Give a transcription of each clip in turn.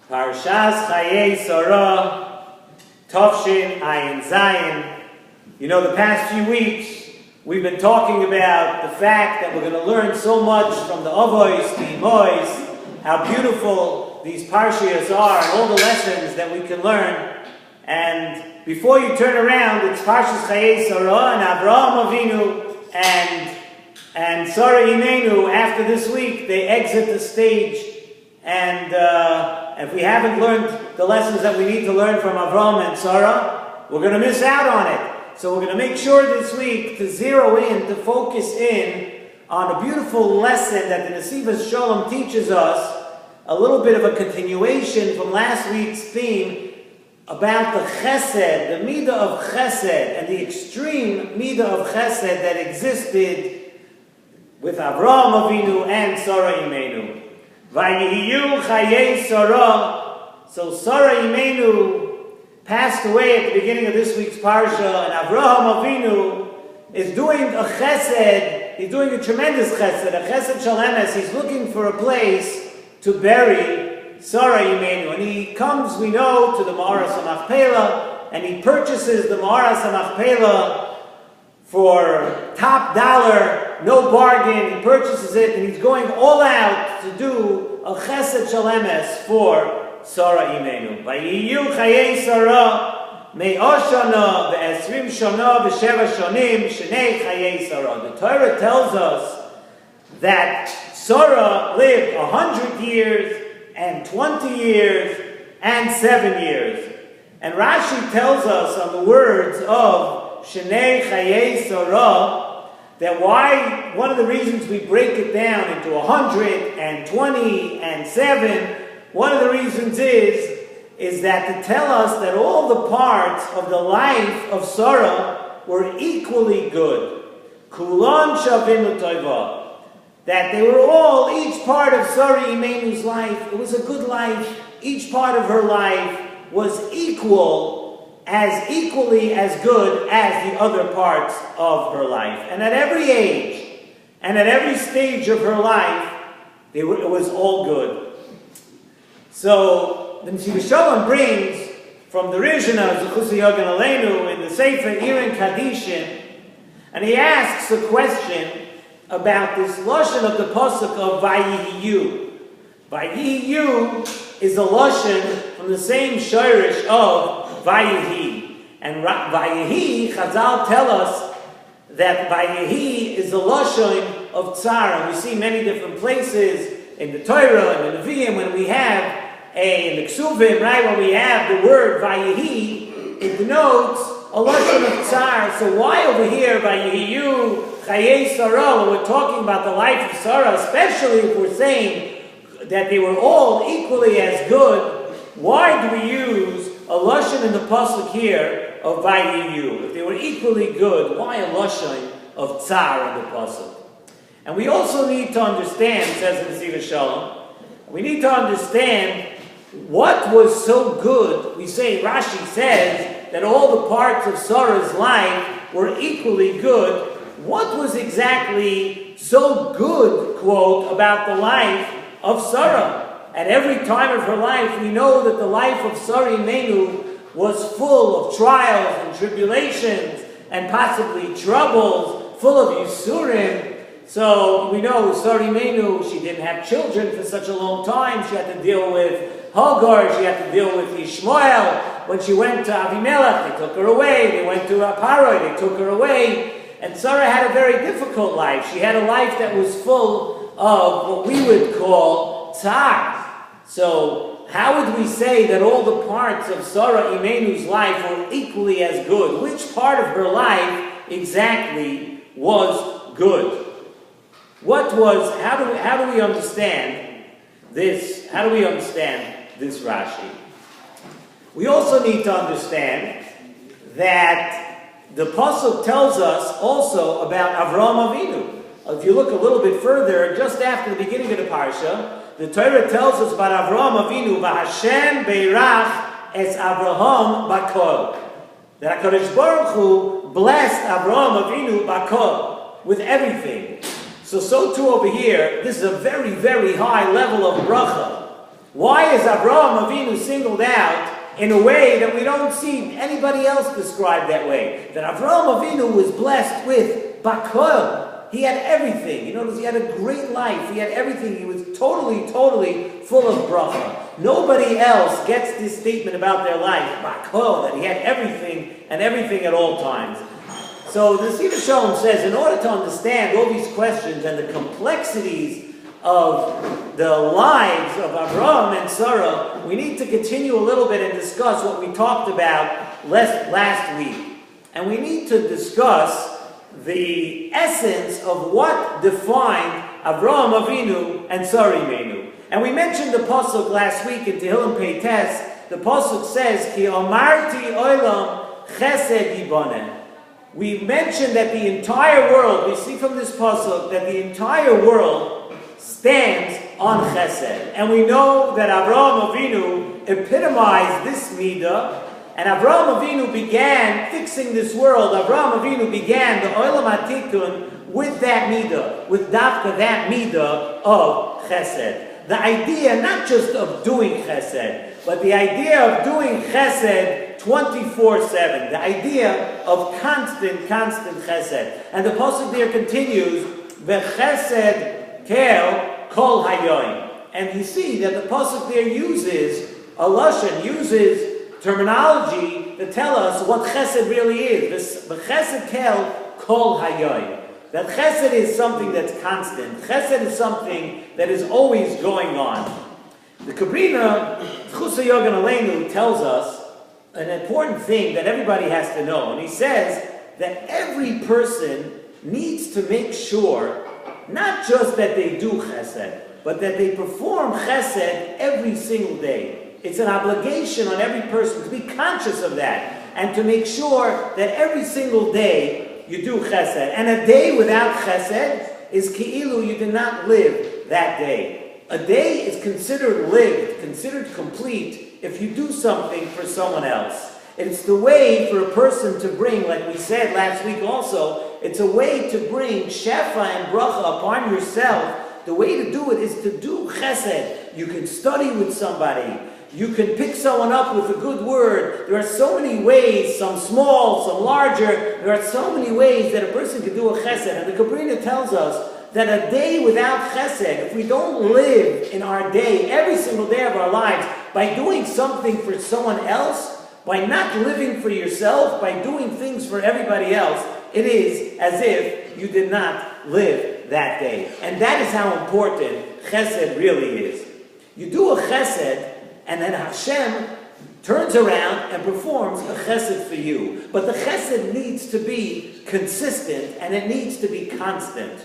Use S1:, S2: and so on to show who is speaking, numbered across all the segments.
S1: Shalom Chayei Sara, Tavshin Ayin Zayin. You know, the past few weeks, we've been talking about the fact that we're going to learn so much from the Avos, the Imois, how beautiful these Parshias are, and all the lessons that we can learn. And before you turn around, it's Shalom Chayei Sara and Avraham Avinu and Sarah Imenu. After this week, they exit the stage. And if we haven't learned the lessons that we need to learn from Avraham and Sarah, we're going to miss out on it. So we're going to make sure this week to zero in, to focus in on a beautiful lesson that the Nesivos Shalom teaches us, a little bit of a continuation from last week's theme about the chesed, the midah of chesed, and the extreme midah of chesed that existed with Avraham Avinu and Sarah Imenu. Vayihiyu Chayei Sara. So Sarah Imenu passed away at the beginning of this week's parsha, and Avraham Avinu is doing a chesed. He's doing a tremendous chesed, a chesed shalemes. He's looking for a place to bury Sarah Imenu, and he comes, we know, to the Ma'aras HaMachpelah, and he purchases the Ma'aras HaMachpelah for top dollar, no bargain. He purchases it, and he's going all out to do a chesed shalemes for Sarah Imenu. Vayihiyu Chayei Sara me'oshana ve'esrim shana ve'sheva shonim shnei Chayei Sara. The Torah tells us that Sarah lived 100 years and 20 years and 7 years. And Rashi tells us on the words of Shnei Chayei Sara, that why, one of the reasons we break it down into 100 and 20 and 7, one of the reasons is that to tell us that all the parts of the life of Sarah were equally good. Kulan shavin l'toiva. That they were all, each part of Sarah Imenu's life, it was a good life. Each part of her life was equally as good as the other parts of her life. And at every age, and at every stage of her life, it was all good. So, the Nesivos Shalom brings from the Rishona, Zechusa Yogan Aleinu, in the Sefer Irin Kadishin, and he asks a question about this lashon of the pasuk of Vayihiyu. Vayihiyu is a lashon from the same shirish of Vayihi. And Vayihi, Chazal tell us that Vayihi is the lashon of tsar. And we see many different places in the Torah and the Nevi'im when we have in the Ksuvim, right, when we have the word Vayihi, it denotes a lashon of tsar. So why over here Vayihiyu Chayei Sara, when we're talking about the life of Sarah, especially if we're saying that they were all equally as good, why do we use a lashon in the pasuk here of Vayihiyu? If they were equally good, why a lashon of tsar in the pasuk? And we also need to understand, says the Nesivos Shalom, we need to understand what was so good. We say, Rashi says that all the parts of Sarah's life were equally good. What was exactly so good, quote, about the life of Sarah? At every time of her life, we know that the life of Sarah Imenu was full of trials and tribulations and possibly troubles, full of Yisurim. So we know Sarah Imenu, she didn't have children for such a long time. She had to deal with Hagar, she had to deal with Ishmael. When she went to Avimelech, they took her away. They went to Paroi, they took her away. And Sarah had a very difficult life. She had a life that was full of what we would call tsar. So, how would we say that all the parts of Sarah Imenu's life were equally as good? Which part of her life exactly was good? What was, how do we understand this? How do we understand this Rashi? We also need to understand that the pasuk tells us also about Avraham Avinu. If you look a little bit further, just after the beginning of the parsha, the Torah tells us about Avraham Avinu, V'Hashem beirach es Avraham bakol. That HaKadosh Baruch Hu blessed Avraham Avinu bakol, with everything. So too over here, this is a very, very high level of bracha. Why is Avraham Avinu singled out in a way that we don't see anybody else described that way? That Avraham Avinu was blessed with Bakol. He had everything. You notice he had a great life. He had everything. He was totally full of bracha. Nobody else gets this statement about their life, Bakol, that he had everything and everything at all times. So the Nesivos Shalom says, in order to understand all these questions and the complexities of the lives of Abraham and Sarah, we need to continue a little bit and discuss what we talked about last week. And we need to discuss the essence of what defined Avraham Avinu and Sarah Imenu. And we mentioned the pasuk last week in Tehillim Peites. The pasuk says, Ki amarti olam chesed yiboneh. We mentioned that the entire world, we see from this pasuk that the entire world stands on chesed. And we know that Avraham Avinu epitomized this midah. And Avraham Avinu began fixing this world. Avraham Avinu began the Olam HaTikun with that midah, with dafka, that midah of chesed. The idea not just of doing chesed, but the idea of doing chesed 24/7. The idea of constant chesed. And the pasuk there continues, V'chesed kel kol hayoim. And you see that the pasuk there uses a lashon, uses terminology to tell us what chesed really is. The chesed kel kol hayoim. That chesed is something that's constant. Chesed is something that is always going on. The Kabrina, Chusa Yogan Aleinu, tells us an important thing that everybody has to know. And he says that every person needs to make sure, not just that they do chesed, but that they perform chesed every single day. It's an obligation on every person to be conscious of that and to make sure that every single day you do chesed. And a day without chesed is ki'ilu, you did not live that day. A day is considered lived, considered complete, if you do something for someone else. It's the way for a person to bring, like we said last week also, it's a way to bring shefa and bracha upon yourself. The way to do it is to do chesed. You can study with somebody. You can pick someone up with a good word. There are so many ways, some small, some larger. There are so many ways that a person can do a chesed. And the Kabrina tells us that a day without chesed, if we don't live in our day, every single day of our lives, by doing something for someone else, by not living for yourself, by doing things for everybody else, it is as if you did not live that day. And that is how important chesed really is. You do a chesed, and then Hashem turns around and performs a chesed for you. But the chesed needs to be consistent, and it needs to be constant.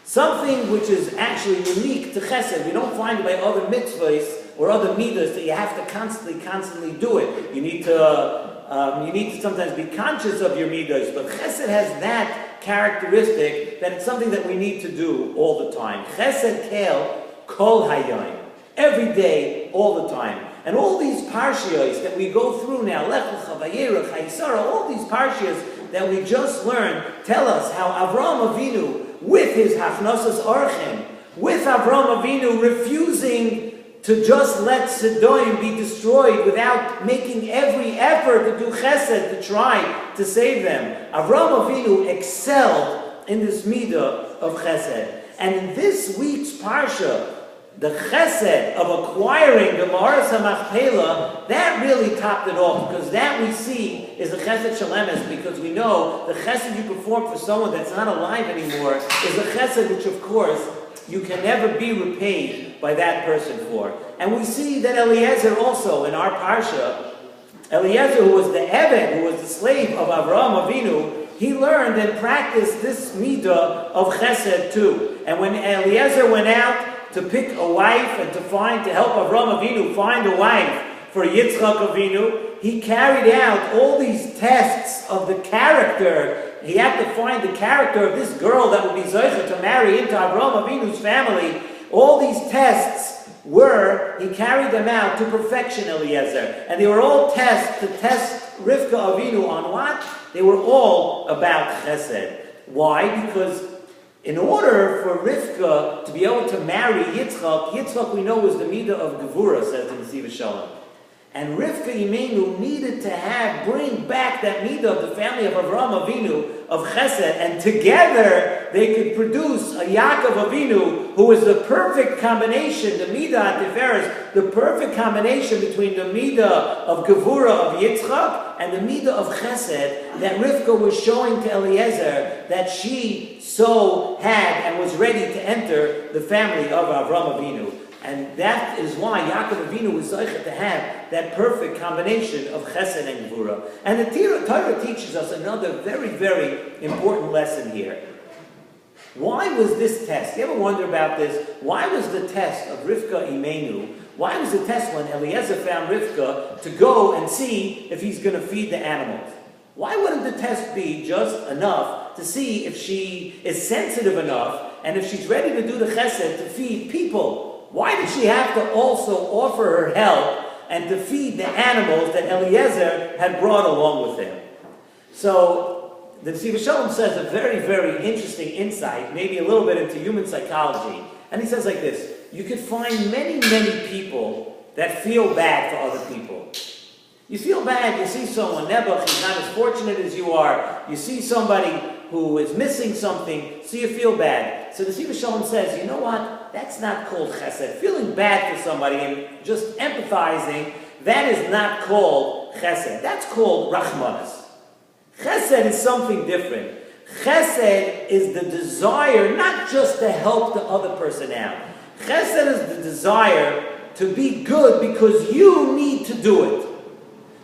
S1: Something which is actually unique to chesed, we don't find it by other mitzvahs or other midas that you have to constantly do it. You need to sometimes be conscious of your midas, but chesed has that characteristic that it's something that we need to do all the time. Chesed kel kol hayom. Every day, all the time. And all these parshiyos that we go through now, Lech Lecha, Vayera, Chayei Sara, all these parshiyos that we just learned tell us how Avraham Avinu, with his Hachnasas Orchim, with Avraham Avinu refusing to just let Sodom be destroyed without making every effort to do chesed, to try to save them. Avraham Avinu excelled in this midah of chesed. And in this week's parsha, the chesed of acquiring the Maharas HaMachpelah, that really topped it off, because that we see is the chesed shalemes, because we know the chesed you perform for someone that's not alive anymore is a chesed which, of course, you can never be repaid by that person for. And we see that Eliezer also, in our parsha, Eliezer, who was the Eved, who was the slave of Avraham Avinu, he learned and practiced this midah of chesed too. And when Eliezer went out to pick a wife and to help Avraham Avinu find a wife for Yitzchak Avinu, he carried out all these tests of the character. He had to find the character of this girl that would be zocheh to marry into Avraham Avinu's family. All these tests he carried them out to perfection, Eliezer. And they were all tests to test Rivka Avinu on what? They were all about chesed. Why? Because In order for Rivka to be able to marry Yitzchak we know was the midah of Gevurah, says the Nesivos Shalom. And Rivka Imenu needed to bring back that midah of the family of Avraham Avinu, of Chesed, and together they could produce a Yaakov Avinu who was the perfect combination, the midah Tiferes, the perfect combination between the midah of Gevurah of Yitzchak and the midah of Chesed that Rivka was showing to Eliezer that she so had and was ready to enter the family of Avraham Avinu. And that is why Yaakov Avinu was zeicher to have that perfect combination of Chesed and Gevurah. And the Torah teaches us another very, very important lesson here. Why was this test? You ever wonder about this? Why was the test of Rivka Imenu? Why was the test when Eliezer found Rivka to go and see if he's going to feed the animals? Why wouldn't the test be just enough to see if she is sensitive enough and if she's ready to do the Chesed to feed people? Why did she have to also offer her help and to feed the animals that Eliezer had brought along with him? So, the Nesivos Shalom says a very, very interesting insight, maybe a little bit into human psychology. And he says like this: you could find many, many people that feel bad for other people. You feel bad, you see someone, Nebuch, he's not as fortunate as you are. You see somebody who is missing something, so you feel bad. So the Nesivos Shalom says, you know what? That's not called chesed. Feeling bad for somebody and just empathizing, that is not called chesed. That's called rachmanas. Chesed is something different. Chesed is the desire not just to help the other person out. Chesed is the desire to be good because you need to do it.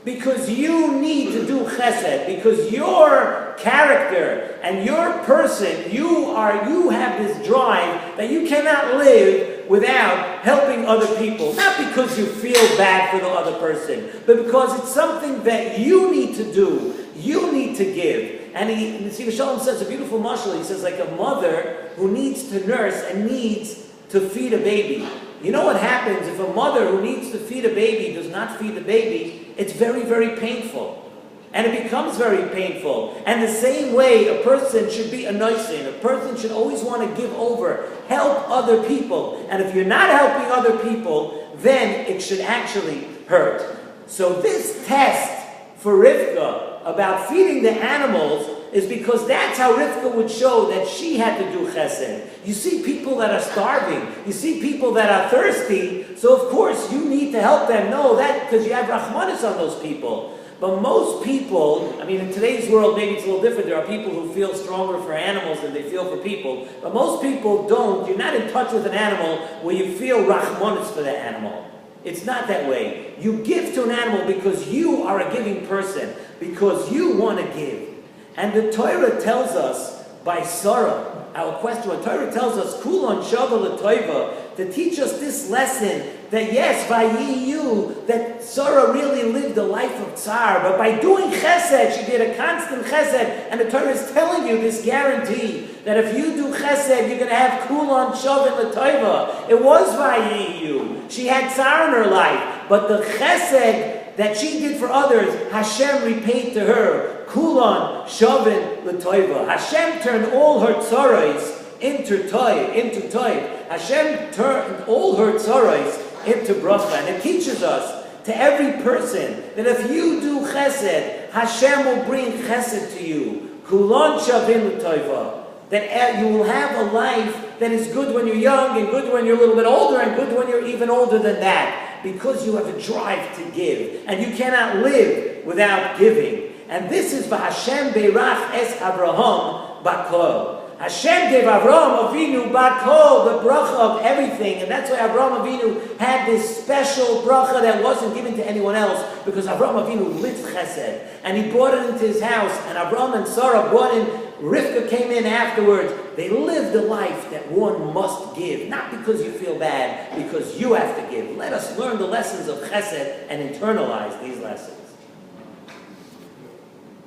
S1: Because you need to do chesed, because your character and your person, you have this drive that you cannot live without helping other people. Not because you feel bad for the other person, but because it's something that you need to do, you need to give. And Nesivos Shalom says a beautiful mashal. He says like a mother who needs to nurse and needs to feed a baby. You know what happens if a mother who needs to feed a baby does not feed the baby? It's very, very painful. And it becomes very painful. And the same way a person should be a noisin. A person should always want to give over, help other people. And if you're not helping other people, then it should actually hurt. So this test for Rivka about feeding the animals is because that's how Rivka would show that she had to do chesed. You see people that are starving. You see people that are thirsty. So of course you need to help them. No, that because you have rachmanis on those people. But most people, I mean in today's world maybe it's a little different. There are people who feel stronger for animals than they feel for people. But most people don't. You're not in touch with an animal where you feel rachmanis for the animal. It's not that way. You give to an animal because you are a giving person. Because you want to give. And the Torah tells us by Sarah, our question, the Torah tells us, Kulon Shava L'Toiva, to teach us this lesson that yes, Vayiyu, that Sarah really lived a life of tsar, but by doing chesed, she did a constant chesed, and the Torah is telling you this guarantee that if you do chesed, you're going to have Kulon Shava L'Toiva. It was Vayiyu. She had tsar in her life, but the chesed that she did for others, Hashem repaid to her. Kulan shavin l'toiva. Hashem turned all her tzarais into toiv. Hashem turned all her tzarais into bracha. And it teaches us to every person that if you do chesed, Hashem will bring chesed to you. Kulan shavin l'toiva. That you will have a life that is good when you're young and good when you're a little bit older and good when you're even older than that. Because you have a drive to give. And you cannot live without giving. And this is Hashem Beirach Es Avraham Bakol. Hashem gave Avraham Avinu Bakol, the bracha of everything. And that's why Avraham Avinu had this special bracha that wasn't given to anyone else. Because Avraham Avinu lived chesed. And he brought it into his house. And Avraham and Sarah brought in, Rivka came in afterwards. They lived a life that one must give. Not because you feel bad, because you have to give. Let us learn the lessons of chesed and internalize these lessons.